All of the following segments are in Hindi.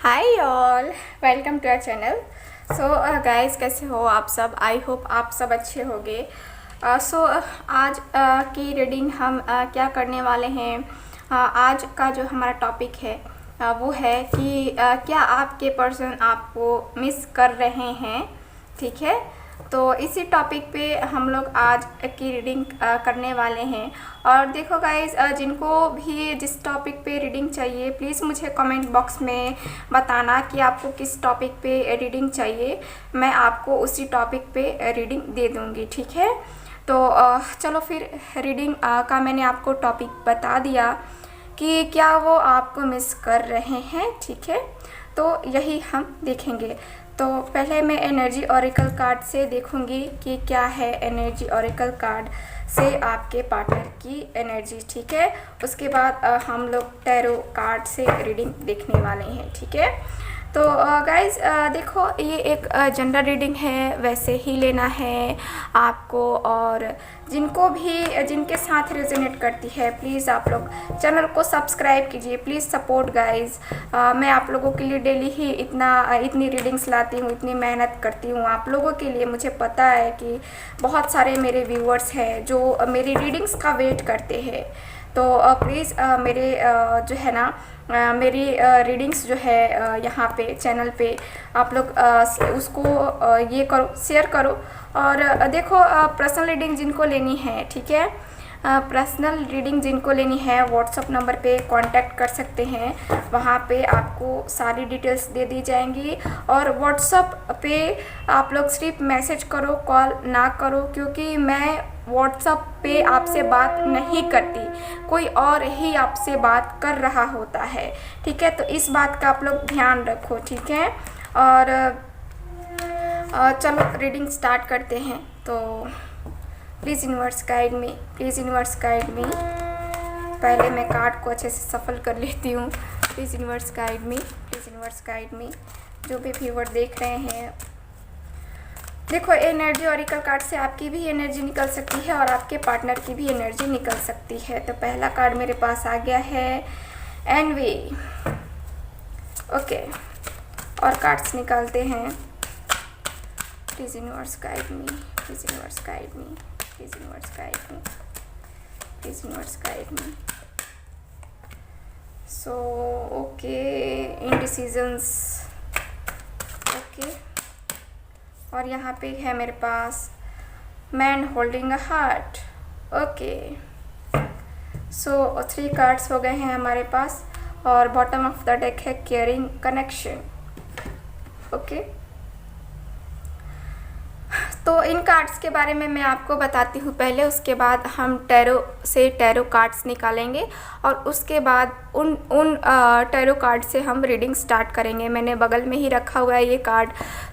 Hi all, welcome to our channel. So guys, कैसे हो आप सब? आई होप आप सब अच्छे होंगे। सो आज की रीडिंग हम क्या करने वाले हैं। आज का जो हमारा टॉपिक है वो है कि क्या आपके पर्सन आपको मिस कर रहे हैं। ठीक है, तो इसी टॉपिक पे हम लोग आज की रीडिंग करने वाले हैं। और देखो गाइज, जिनको भी जिस टॉपिक पे रीडिंग चाहिए प्लीज़ मुझे कमेंट बॉक्स में बताना कि आपको किस टॉपिक पे रीडिंग चाहिए। मैं आपको उसी टॉपिक पे रीडिंग दे दूँगी। ठीक है, तो चलो फिर रीडिंग का मैंने आपको टॉपिक बता दिया कि क्या वो आपको मिस कर रहे हैं। ठीक है, तो यही हम देखेंगे। तो पहले मैं एनर्जी ऑरेकल कार्ड से देखूंगी कि क्या है एनर्जी ऑरेकल कार्ड से आपके पार्टनर की एनर्जी। ठीक है, उसके बाद हम लोग टैरो कार्ड से रीडिंग देखने वाले हैं। ठीक है, तो गाइज देखो, ये एक जनरल रीडिंग है, वैसे ही लेना है आपको। और जिनको भी जिनके साथ रेजोनेट करती है प्लीज़ आप लोग चैनल को सब्सक्राइब कीजिए। Please support guys. मैं आप लोगों के लिए डेली ही इतनी रीडिंग्स लाती हूँ, इतनी मेहनत करती हूँ आप लोगों के लिए। मुझे पता है कि बहुत सारे मेरे व्यूअर्स हैं जो मेरी रीडिंग्स का वेट करते हैं। तो प्लीज़ मेरे जो है ना मेरी रीडिंग्स जो है यहाँ पे चैनल पे आप लोग उसको ये करो, शेयर करो। और देखो, पर्सनल रीडिंग जिनको लेनी है, ठीक है, पर्सनल रीडिंग जिनको लेनी है व्हाट्सअप नंबर पे कांटेक्ट कर सकते हैं। वहाँ पे आपको सारी डिटेल्स दे दी जाएंगी। और व्हाट्सअप पे आप लोग सिर्फ मैसेज करो, कॉल ना करो, क्योंकि मैं व्हाट्सअप पे आपसे बात नहीं करती, कोई और ही आपसे बात कर रहा होता है। ठीक है, तो इस बात का आप लोग ध्यान रखो। ठीक है, और चलो रीडिंग स्टार्ट करते हैं। तो please universe guide me, please universe guide मी। पहले मैं कार्ड को अच्छे से सफल कर लेती हूँ। Please universe guide me, please universe guide मी। जो भी व्यूअर देख रहे हैं, देखो, एनर्जी ऑरिकल कार्ड से आपकी भी एनर्जी निकल सकती है और आपके पार्टनर की भी एनर्जी निकल सकती है। तो पहला कार्ड मेरे पास आ गया है एनवी। ओके, और कार्ड्स निकालते हैं। Please universe guide me, please universe guide me, please universe guide me, please universe guide me. So okay, indecisions. Okay, और यहाँ पे है मेरे पास man holding a heart. Okay, so 3 cards हो गए हैं हमारे पास। और बॉटम ऑफ द डेक है केयरिंग कनेक्शन। ओके, तो इन कार्ड्स के बारे में मैं आपको बताती हूँ पहले, उसके बाद हम टैरो से टैरो कार्ड्स निकालेंगे और उसके बाद उन टैरो कार्ड से हम रीडिंग स्टार्ट करेंगे। मैंने बगल में ही रखा हुआ है ये कार्ड,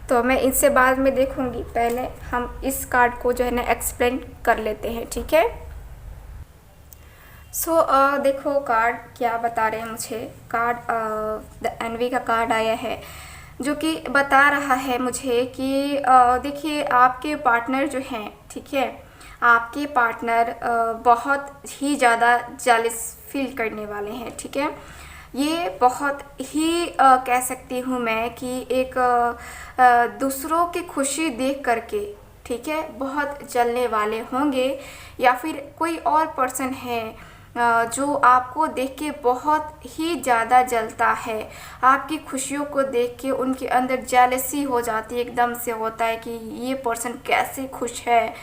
तो मैं इनसे बाद में देखूँगी। पहले हम इस कार्ड को जो है ना एक्सप्लेन कर लेते हैं। ठीक है, सो देखो कार्ड क्या बता रहे हैं मुझे। कार्ड द एनवी का कार्ड आया है जो कि बता रहा है मुझे कि देखिए, आपके पार्टनर जो हैं, ठीक है, आपके पार्टनर बहुत ही ज़्यादा जेलस फील करने वाले हैं। ठीक है, ये बहुत ही कह सकती हूँ मैं कि एक दूसरों की खुशी देख करके, ठीक है, बहुत जलने वाले होंगे। या फिर कोई और पर्सन है जो आपको देख के बहुत ही ज़्यादा जलता है। आपकी खुशियों को देख के उनके अंदर जेलसी हो जाती है, एकदम से होता है कि ये पर्सन कैसे खुश है,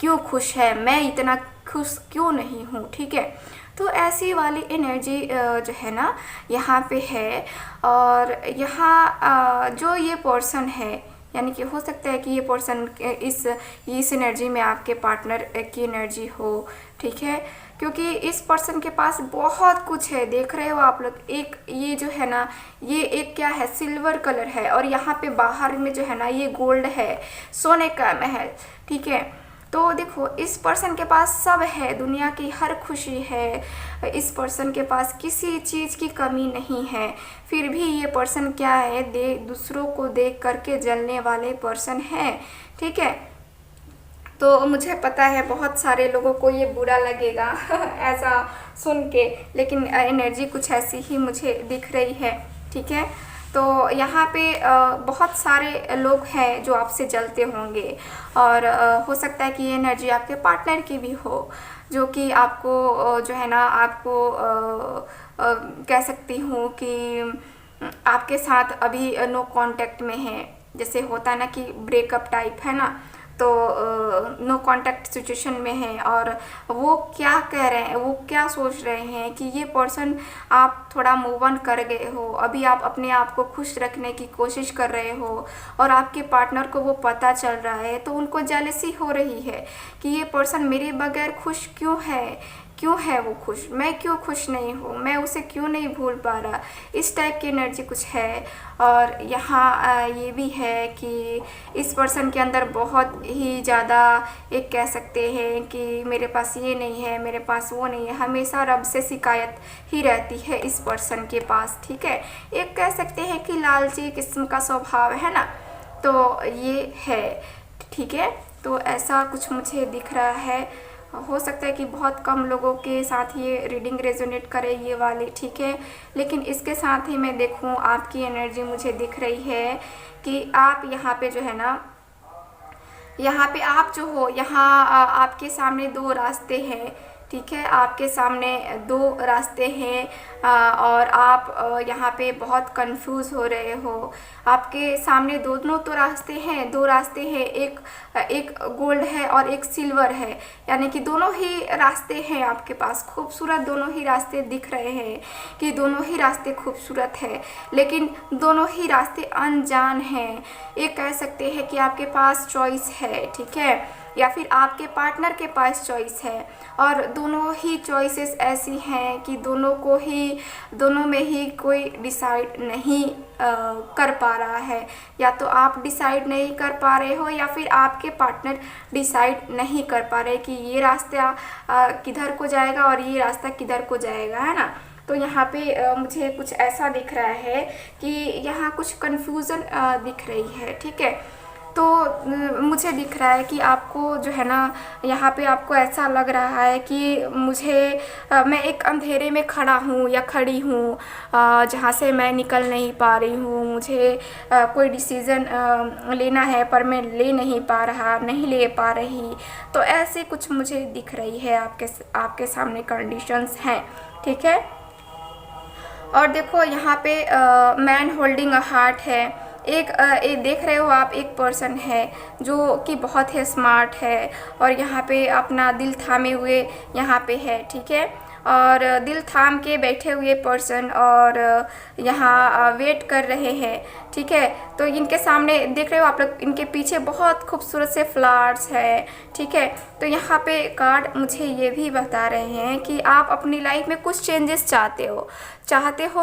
क्यों खुश है, मैं इतना खुश क्यों नहीं हूँ। ठीक है, तो ऐसी वाली एनर्जी जो है ना यहाँ पे है। और यहाँ जो ये पर्सन है, यानी कि हो सकता है कि ये पर्सन इस एनर्जी में आपके पार्टनर की एनर्जी हो। ठीक है, क्योंकि इस पर्सन के पास बहुत कुछ है। देख रहे हो आप लोग, एक ये जो है ना, ये एक क्या है, सिल्वर कलर है, और यहाँ पे बाहर में जो है ना ये गोल्ड है, सोने का महल। ठीक है, तो देखो, इस पर्सन के पास सब है, दुनिया की हर खुशी है। इस पर्सन के पास किसी चीज़ की कमी नहीं है। फिर भी ये पर्सन क्या है, दूसरों को देख करके जलने वाले पर्सन है। ठीक है, तो मुझे पता है बहुत सारे लोगों को ये बुरा लगेगा ऐसा सुन के, लेकिन एनर्जी कुछ ऐसी ही मुझे दिख रही है। ठीक है, तो यहाँ पे बहुत सारे लोग हैं जो आपसे जलते होंगे, और हो सकता है कि ये एनर्जी आपके पार्टनर की भी हो, जो कि आपको जो है ना, आपको कह सकती हूँ कि आपके साथ अभी नो कांटेक्ट में है। जैसे होता है ना कि ब्रेकअप टाइप है ना, तो नो कांटेक्ट सिचुएशन में है, और वो क्या कह रहे हैं, वो क्या सोच रहे हैं कि ये पर्सन, आप थोड़ा मूव ऑन कर गए हो, अभी आप अपने आप को खुश रखने की कोशिश कर रहे हो, और आपके पार्टनर को वो पता चल रहा है, तो उनको जेलसी हो रही है कि ये पर्सन मेरे बगैर खुश क्यों है वो खुश, मैं क्यों खुश नहीं हूँ, मैं उसे क्यों नहीं भूल पा रहा। इस टाइप की एनर्जी कुछ है। और यहाँ ये भी है कि इस पर्सन के अंदर बहुत ही ज़्यादा, एक कह सकते हैं कि मेरे पास ये नहीं है, मेरे पास वो नहीं है, हमेशा रब से शिकायत ही रहती है इस पर्सन के पास। ठीक है, एक कह सकते हैं कि लालची किस्म का स्वभाव है ना, तो ये है। ठीक है, तो ऐसा कुछ मुझे दिख रहा है। हो सकता है कि बहुत कम लोगों के साथ ये रीडिंग रेजोनेट करे ये वाली, ठीक है, लेकिन इसके साथ ही मैं देखूं आपकी एनर्जी मुझे दिख रही है कि आप यहाँ पे जो है ना, यहाँ पे आप जो हो, यहाँ आपके सामने दो रास्ते हैं। ठीक है, आपके सामने दो रास्ते हैं, और आप यहाँ पे बहुत कंफ्यूज हो रहे हो। आपके सामने दोनों तो रास्ते हैं, दो रास्ते हैं, एक गोल्ड है और एक सिल्वर है, यानी कि दोनों ही रास्ते हैं आपके पास। खूबसूरत दोनों ही रास्ते दिख रहे हैं कि दोनों ही रास्ते खूबसूरत है, लेकिन दोनों ही रास्ते अनजान हैं। ये कह सकते हैं कि आपके पास चॉइस है, ठीक है, या फिर आपके पार्टनर के पास चॉइस है, और दोनों ही चॉइसेस ऐसी हैं कि दोनों में ही कोई डिसाइड नहीं कर पा रहा है। या तो आप डिसाइड नहीं कर पा रहे हो, या फिर आपके पार्टनर डिसाइड नहीं कर पा रहे कि ये रास्ता किधर को जाएगा और ये रास्ता किधर को जाएगा, है ना। तो यहाँ पे मुझे कुछ ऐसा दिख रहा है कि यहाँ कुछ कन्फ्यूज़न दिख रही है। ठीक है, तो मुझे दिख रहा है कि आपको जो है ना, यहाँ पे आपको ऐसा लग रहा है कि मैं एक अंधेरे में खड़ा हूँ या खड़ी हूँ, जहाँ से मैं निकल नहीं पा रही हूँ। मुझे कोई डिसीज़न लेना है, पर मैं नहीं ले पा रही। तो ऐसे कुछ मुझे दिख रही है, आपके सामने कंडीशंस हैं। ठीक है, और देखो यहाँ पे मैन होल्डिंग अ हार्ट है। एक देख रहे हो आप, एक पर्सन है जो कि बहुत ही स्मार्ट है, और यहाँ पे अपना दिल थामे हुए यहाँ पे है। ठीक है, और दिल थाम के बैठे हुए पर्सन, और यहाँ वेट कर रहे हैं। ठीक है, तो इनके सामने देख रहे हो आप लोग, इनके पीछे बहुत खूबसूरत से फ्लावर्स है। ठीक है, तो यहाँ पे कार्ड मुझे ये भी बता रहे हैं कि आप अपनी लाइफ में कुछ चेंजेस चाहते हो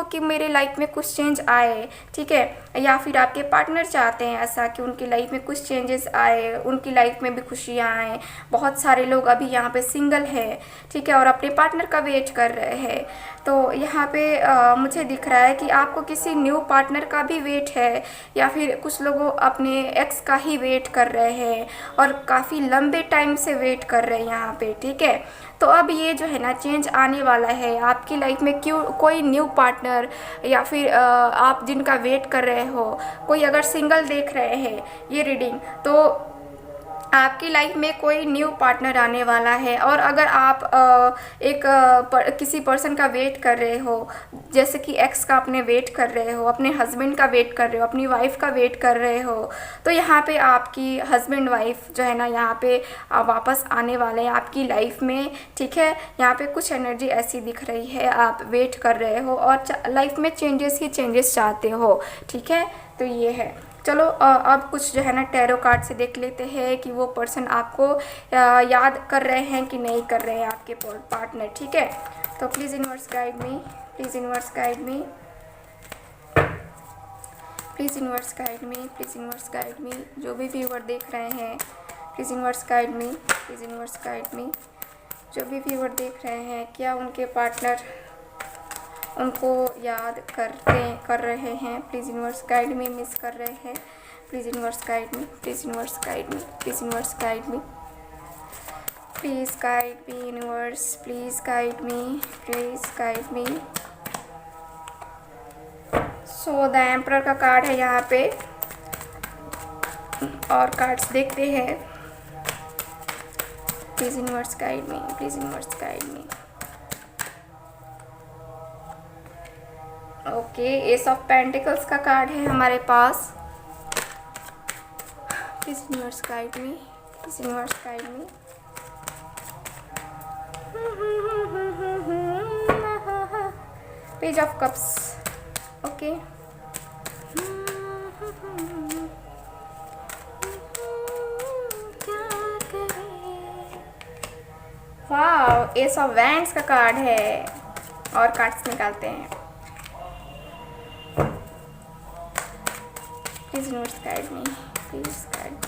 कि मेरे लाइफ में कुछ चेंज आए। ठीक है, या फिर आपके पार्टनर चाहते हैं ऐसा कि उनकी लाइफ में कुछ चेंजेस आए, उनकी लाइफ में भी खुशियाँ आए। बहुत सारे लोग अभी यहाँ पे सिंगल है, ठीक है, और अपने पार्टनर का वेट कर रहे हैं। तो यहाँ पे मुझे दिख रहा है कि आपको किसी न्यू पार्टनर का भी वेट है, या फिर कुछ लोग अपने एक्स का ही वेट कर रहे हैं, और काफ़ी लंबे टाइम से वेट कर रहे हैं यहाँ पे। ठीक है, तो अब ये जो है ना, चेंज आने वाला है आपकी लाइफ में। क्यों कोई न्यू पार्टनर, या फिर आप जिनका वेट कर रहे हो, कोई अगर सिंगल देख रहे हैं ये रीडिंग, तो आपकी लाइफ में कोई न्यू पार्टनर आने वाला है। और अगर आप किसी पर्सन का वेट कर रहे हो, जैसे कि एक्स का अपने वेट कर रहे हो, अपने हस्बैंड का वेट कर रहे हो, अपनी वाइफ का वेट कर रहे हो, तो यहाँ पे आपकी हस्बैंड वाइफ जो है ना, यहाँ पे वापस आने वाले हैं आपकी लाइफ में। ठीक है, यहाँ पे कुछ एनर्जी ऐसी दिख रही है, आप वेट कर रहे हो और लाइफ में चेंजेस चाहते हो। ठीक है, तो ये है। चलो अब कुछ जो है ना, टैरो कार्ड से देख लेते हैं कि वो पर्सन आपको याद कर रहे हैं कि नहीं कर रहे हैं, आपके पार्टनर। ठीक है, तो please universe guide me, please universe guide me, please universe guide me, please universe guide मी। जो भी व्यूअर देख रहे हैं, please universe guide me, please universe guide मी। जो भी व्यूअर देख रहे हैं, क्या उनके पार्टनर उनको याद कर रहे हैं? Please universe guide me, miss कर रहे हैं? Please universe guide me, please universe guide me, please universe guide me, please guide me universe, please guide me, please guide me. So the emperor का कार्ड है यहाँ पे, और कार्ड्स देखते हैं। Please universe guide me, please universe guide me. Okay, ace of pentacles का कार्ड है हमारे पास। Please universe guide me, please universe guide me. Page of cups. Okay, वाह, एस ऑफ वैंड्स का कार्ड है। और कार्ड्स निकालते हैं। Please universe guide me, please guide.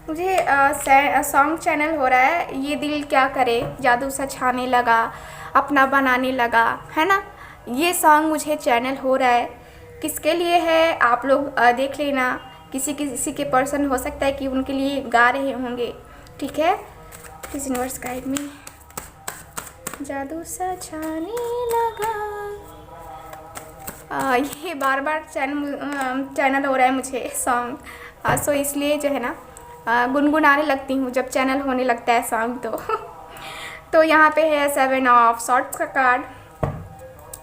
मुझे सॉन्ग चैनल हो रहा है, ये दिल क्या करे, जादू सा छाने लगा, अपना बनाने लगा, है ना। ये सॉन्ग मुझे चैनल हो रहा है, किसके लिए है आप लोग देख लेना। किसी के पर्सन हो सकता है कि उनके लिए गा रहे होंगे, ठीक है। प्लीज यूनिवर्स गाइड मी। जादू सा छाने लगा। ये बार बार चैनल हो रहा है मुझे सॉन्ग, सो इसलिए जो है ना गुनगुनाने लगती हूँ जब चैनल होने लगता है सॉन्ग तो। तो यहाँ पे है 7 ऑफ सॉर्ड्स का card,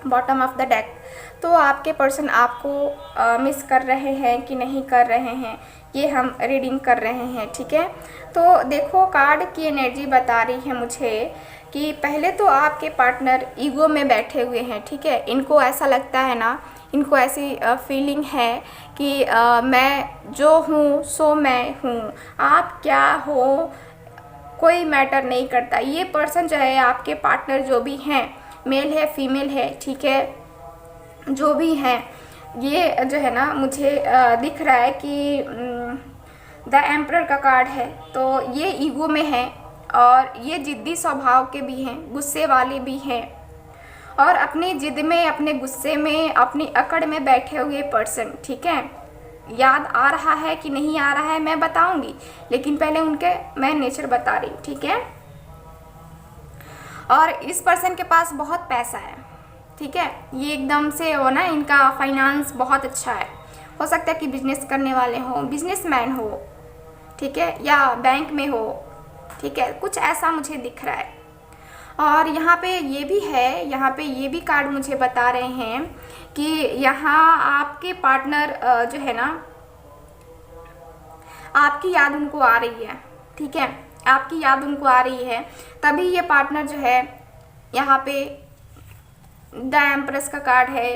bottom of the deck. तो आपके पर्सन आपको मिस कर रहे हैं कि नहीं कर रहे हैं, ये हम रीडिंग कर रहे हैं, ठीक है। तो देखो, कार्ड की एनर्जी बता रही है मुझे कि पहले तो आपके पार्टनर ईगो में बैठे हुए हैं, ठीक है। इनको ऐसा लगता है ना, इनको ऐसी फीलिंग है कि मैं जो हूँ सो मैं हूँ, आप क्या हो कोई मैटर नहीं करता। ये पर्सन जो है, आपके पार्टनर जो भी हैं, मेल है फीमेल है, ठीक है, जो भी हैं, ये जो है ना मुझे दिख रहा है कि द एम्परर का कार्ड है। तो ये ईगो में है और ये जिद्दी स्वभाव के भी हैं, गुस्से वाले भी हैं, और अपनी जिद में, अपने गुस्से में, अपनी अकड़ में बैठे हुए पर्सन, ठीक है। याद आ रहा है कि नहीं आ रहा है मैं बताऊंगी, लेकिन पहले उनके मैं नेचर बता रही हूँ, ठीक है। और इस पर्सन के पास बहुत पैसा है, ठीक है। ये एकदम से हो ना, इनका फाइनेंस बहुत अच्छा है। हो सकता है कि बिजनेस करने वाले हो, बिजनेसमैन हो, ठीक है, या बैंक में हो, ठीक है, कुछ ऐसा मुझे दिख रहा है। और यहाँ पे ये भी है, यहाँ पे ये भी कार्ड मुझे बता रहे हैं कि यहाँ आपके पार्टनर जो है ना, आपकी याद उनको आ रही है, ठीक है, आपकी याद उनको आ रही है, तभी ये पार्टनर जो है, यहाँ पे द एम्प्रेस का कार्ड है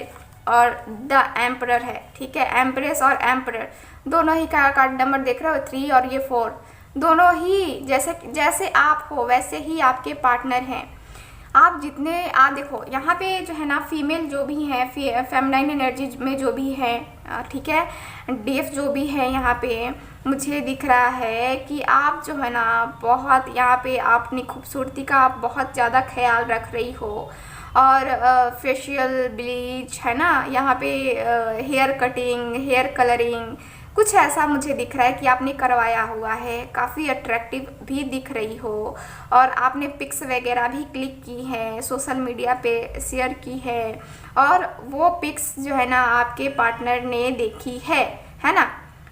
और द एम्परर है, ठीक है। एम्प्रेस और एम्परर दोनों ही का कार्ड नंबर देख रहे हो, 3 और ये 4, दोनों ही जैसे आप हो वैसे ही आपके पार्टनर हैं। आप जितने देखो, यहाँ पे जो है ना फीमेल जो भी हैं, फेमिनाइन एनर्जी में जो भी है, ठीक है, डेफ जो भी है, यहाँ पे मुझे दिख रहा है कि आप जो है ना बहुत यहाँ पे अपनी खूबसूरती का आप बहुत ज़्यादा ख्याल रख रही हो। और फेशियल ब्लीच है ना, यहाँ पे हेयर कटिंग, हेयर कलरिंग, कुछ ऐसा मुझे दिख रहा है कि आपने करवाया हुआ है। काफ़ी अट्रैक्टिव भी दिख रही हो, और आपने पिक्स वगैरह भी क्लिक की हैं, सोशल मीडिया पे शेयर की है, और वो पिक्स जो है ना आपके पार्टनर ने देखी है ना।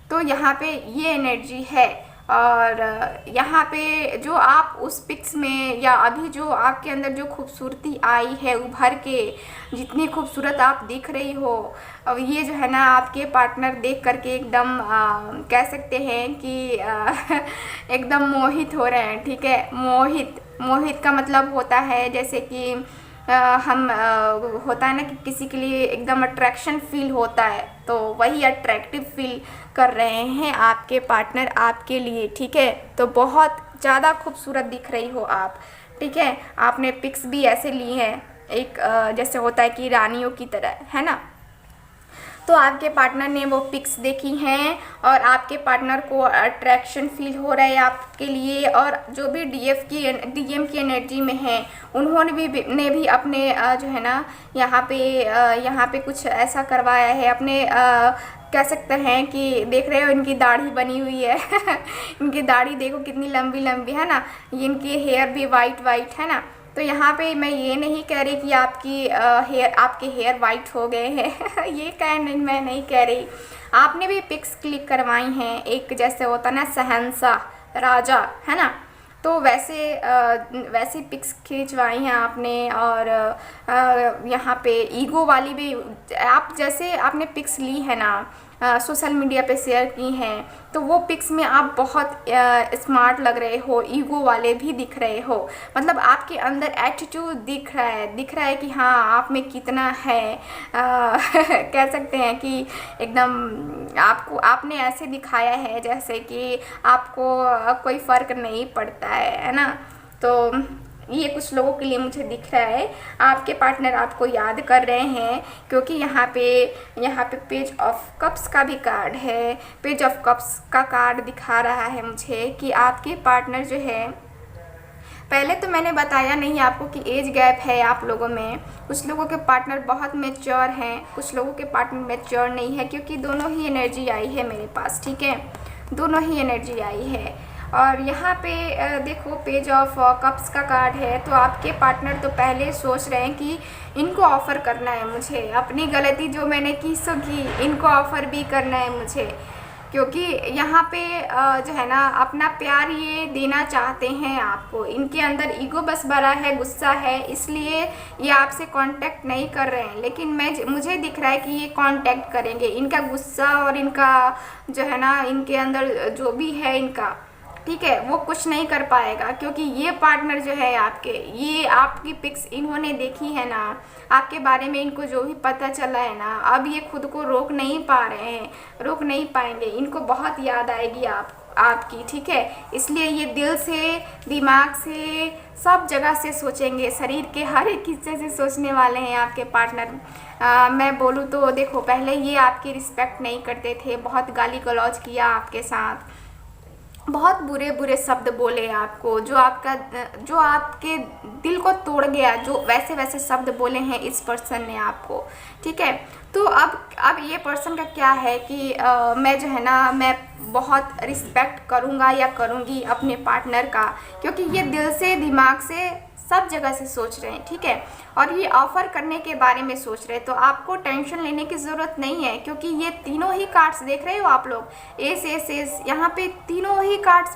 तो यहाँ पे ये एनर्जी है। और यहाँ पे जो आप उस पिक्स में, या अभी जो आपके अंदर जो खूबसूरती आई है उभर के, जितनी खूबसूरत आप दिख रही हो, अब ये जो है ना आपके पार्टनर देख करके एकदम कह सकते हैं कि एकदम मोहित हो रहे हैं, ठीक है। मोहित का मतलब होता है जैसे कि हम होता है ना कि किसी के लिए एकदम अट्रैक्शन फील होता है, तो वही अट्रैक्टिव फील कर रहे हैं आपके पार्टनर आपके लिए, ठीक है। तो बहुत ज़्यादा खूबसूरत दिख रही हो आप, ठीक है। आपने पिक्स भी ऐसे ली हैं, एक जैसे होता है कि रानियों की तरह, है ना। तो आपके पार्टनर ने वो पिक्स देखी हैं, और आपके पार्टनर को अट्रैक्शन फील हो रहा है आपके लिए। और जो भी डीएम की एनर्जी में हैं, उन्होंने भी अपने जो है ना यहाँ पे कुछ ऐसा करवाया है अपने कह सकते हैं कि देख रहे हो इनकी दाढ़ी बनी हुई है इनकी दाढ़ी देखो कितनी लंबी लंबी है ना, इनकी हेयर भी वाइट है ना। तो यहाँ पे मैं ये नहीं कह रही कि आपके हेयर वाइट हो गए हैं ये नहीं, मैं नहीं कह रही। आपने भी पिक्स क्लिक करवाई हैं, एक जैसे होता ना शहंशाह राजा, है ना, तो वैसे पिक्स खिंचवाई हैं आपने। और यहाँ पे ईगो वाली भी आप जैसे आपने पिक्स ली है ना, सोशल मीडिया पे शेयर की हैं, तो वो पिक्स में आप बहुत स्मार्ट लग रहे हो, ईगो वाले भी दिख रहे हो। मतलब आपके अंदर एटीट्यूड दिख रहा है कि हाँ आप में कितना है। कह सकते हैं कि एकदम आपने ऐसे दिखाया है जैसे कि आपको कोई फ़र्क नहीं पड़ता है ना। तो ये कुछ लोगों के लिए मुझे दिख रहा है, आपके पार्टनर आपको याद कर रहे हैं, क्योंकि यहाँ पे पेज ऑफ कप्स का भी कार्ड है। पेज ऑफ कप्स का कार्ड दिखा रहा है मुझे कि आपके पार्टनर जो है, पहले तो मैंने बताया नहीं आपको कि एज गैप है आप लोगों में। कुछ लोगों के पार्टनर बहुत मैच्योर हैं, कुछ लोगों के पार्टनर मैच्योर नहीं है, क्योंकि दोनों ही एनर्जी आई है मेरे पास, ठीक है, दोनों ही एनर्जी आई है। और यहाँ पे देखो पेज ऑफ कप्स का कार्ड है, तो आपके पार्टनर तो पहले सोच रहे हैं कि इनको ऑफ़र करना है मुझे, अपनी गलती जो मैंने की सो की, इनको ऑफ़र भी करना है मुझे, क्योंकि यहाँ पे जो है ना अपना प्यार ये देना चाहते हैं आपको। इनके अंदर ईगो बस भरा है, गुस्सा है, इसलिए ये आपसे कांटेक्ट नहीं कर रहे हैं। लेकिन मुझे दिख रहा है कि ये कांटेक्ट करेंगे। इनका गुस्सा और इनका जो है ना, इनके अंदर जो भी है इनका, ठीक है, वो कुछ नहीं कर पाएगा, क्योंकि ये पार्टनर जो है ये आपकी पिक्स इन्होंने देखी है ना, आपके बारे में इनको जो भी पता चला है ना, अब ये खुद को रोक नहीं पा रहे हैं, रोक नहीं पाएंगे। इनको बहुत याद आएगी आपकी, ठीक है, इसलिए ये दिल से, दिमाग से, सब जगह से सोचेंगे, शरीर के हर एक हिस्से से सोचने वाले हैं आपके पार्टनर। मैं बोलूँ तो देखो, पहले ये आपकी रिस्पेक्ट नहीं करते थे, बहुत गाली गलौज किया आपके साथ, बहुत बुरे बुरे शब्द बोले आपको, जो आपके दिल को तोड़ गया, जो वैसे शब्द बोले हैं इस पर्सन ने आपको, ठीक है। तो अब ये पर्सन का क्या है कि मैं जो है ना, मैं बहुत रिस्पेक्ट करूँगा या करूँगी अपने पार्टनर का, क्योंकि ये दिल से, दिमाग से, सब जगह से सोच रहे हैं, ठीक है, और ये ऑफ़र करने के बारे में सोच रहे हैं। तो आपको टेंशन लेने की ज़रूरत नहीं है, क्योंकि ये तीनों ही कार्ड्स देख रहे हो आप लोग, एस, यहाँ पे तीनों ही कार्ड्स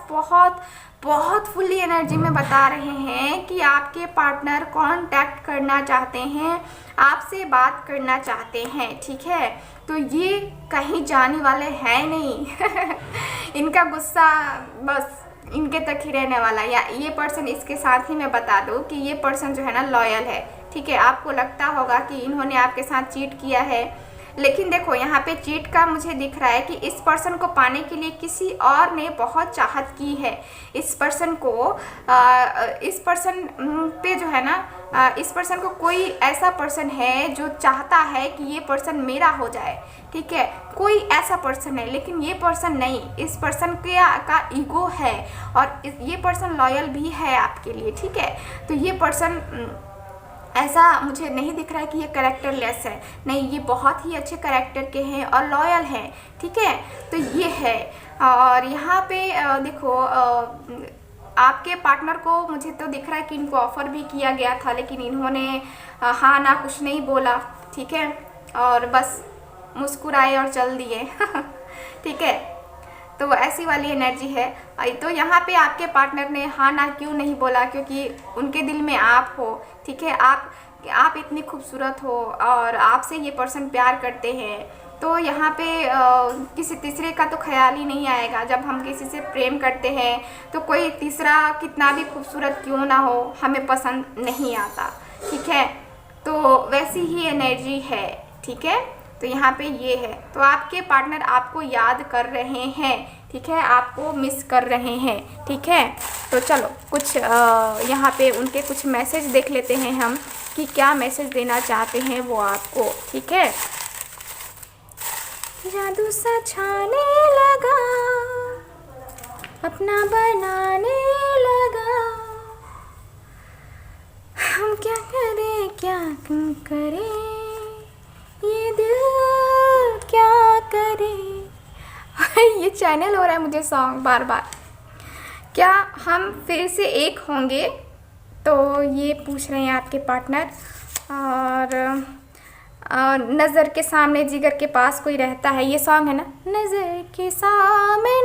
बहुत फुल्ली एनर्जी में बता रहे हैं कि आपके पार्टनर कांटेक्ट करना चाहते हैं, आपसे बात करना चाहते हैं, ठीक है। तो ये कहीं जाने वाले हैं नहीं इनका गुस्सा बस इनके तक ही रहने वाला। या ये पर्सन, इसके साथ ही मैं बता दूं कि ये पर्सन जो है ना लॉयल है, ठीक है। आपको लगता होगा कि इन्होंने आपके साथ चीट किया है, लेकिन देखो यहाँ पे चीट का मुझे दिख रहा है कि इस पर्सन को पाने के लिए किसी और ने बहुत चाहत की है। इस पर्सन पे जो है ना, इस पर्सन को कोई ऐसा पर्सन है जो चाहता है कि ये पर्सन मेरा हो जाए, ठीक है, कोई ऐसा पर्सन है। लेकिन ये पर्सन नहीं, इस पर्सन का ईगो है, और ये पर्सन लॉयल भी है आपके लिए, ठीक है। तो ये पर्सन ऐसा मुझे नहीं दिख रहा है कि ये कैरेक्टरलेस है, नहीं, ये बहुत ही अच्छे कैरेक्टर के हैं और लॉयल हैं, ठीक है। तो ये है। और यहाँ पे देखो, आपके पार्टनर को मुझे तो दिख रहा है कि इनको ऑफ़र भी किया गया था, लेकिन इन्होंने हाँ ना कुछ नहीं बोला, ठीक है, और बस मुस्कुराए और चल दिए ठीक है। तो ऐसी वाली एनर्जी है। तो यहाँ पे आपके पार्टनर ने हाँ ना क्यों नहीं बोला, क्योंकि उनके दिल में आप हो, ठीक है, आप इतनी खूबसूरत हो और आपसे ये पर्सन प्यार करते हैं। तो यहाँ पे किसी तीसरे का तो ख्याल ही नहीं आएगा। जब हम किसी से प्रेम करते हैं तो कोई तीसरा कितना भी खूबसूरत क्यों ना हो, हमें पसंद नहीं आता, ठीक है। तो वैसी ही एनर्जी है, ठीक है। तो यहाँ पे ये है। तो आपके पार्टनर आपको याद कर रहे हैं, ठीक है, आपको मिस कर रहे हैं, ठीक है। तो चलो कुछ यहाँ पे उनके कुछ मैसेज देख लेते हैं हम कि क्या मैसेज देना चाहते हैं वो आपको, ठीक है। जादू सा छाने लगा, अपना बनाने लगा, हम क्या करें क्या करें, ये दिल क्या करे ये चैनल हो रहा है मुझे सॉन्ग बार बार। क्या हम फिर से एक होंगे, तो ये पूछ रहे हैं आपके पार्टनर। और नज़र के सामने जिगर के पास कोई रहता है, ये सॉन्ग है ना। नज़र के सामने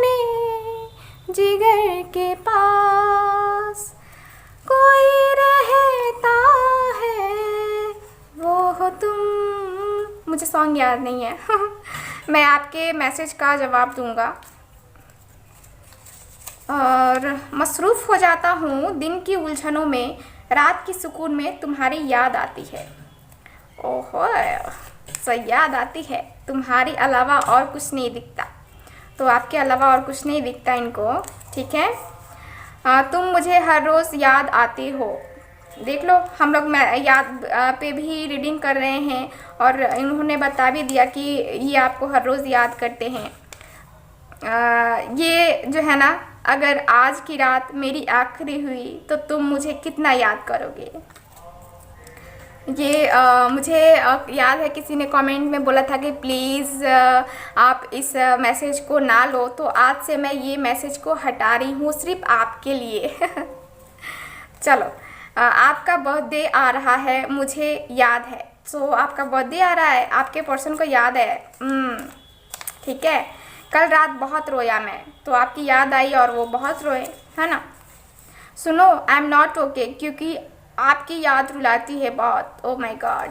जिगर के पास कोई रहता है, वो हो तुम। मुझे सॉन्ग याद नहीं है मैं आपके मैसेज का जवाब दूंगा। और मसरूफ़ हो जाता हूँ दिन की उलझनों में, रात की सुकून में तुम्हारी याद आती है। ओहो, सो याद आती है, तुम्हारी अलावा और कुछ नहीं दिखता। तो आपके अलावा और कुछ नहीं दिखता इनको, ठीक है। तुम मुझे हर रोज़ याद आती हो। देख लो, हम लोग याद पे भी रीडिंग कर रहे हैं और इन्होंने बता भी दिया कि ये आपको हर रोज़ याद करते हैं। ये जो है ना, अगर आज की रात मेरी आखिरी हुई तो तुम मुझे कितना याद करोगे। ये मुझे याद है किसी ने कमेंट में बोला था कि प्लीज़ आप इस मैसेज को ना लो, तो आज से मैं ये मैसेज को हटा रही हूँ सिर्फ आपके लिए चलो, आपका बर्थडे आ रहा है, मुझे याद है। सो आपका बर्थडे आ रहा है, आपके पर्सन को याद है, ठीक है। कल रात बहुत रोया मैं, तो आपकी याद आई और वो बहुत रोए, है ना। सुनो, आई एम नॉट ओके, क्योंकि आपकी याद रुलाती है बहुत। ओ माय गॉड,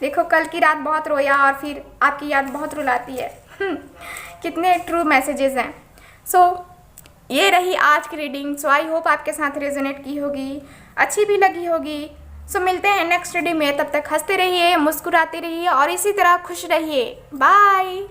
देखो कल की रात बहुत रोया और फिर आपकी याद बहुत रुलाती है। कितने ट्रू मैसेजेस हैं। सो ये रही आज की रीडिंग। सो आई होप आपके साथ रेजोनेट की होगी, अच्छी भी लगी होगी। सो मिलते हैं नेक्स्ट रीडिंग में, तब तक हंसते रहिए, मुस्कुराते रहिए और इसी तरह खुश रहिए। बाय।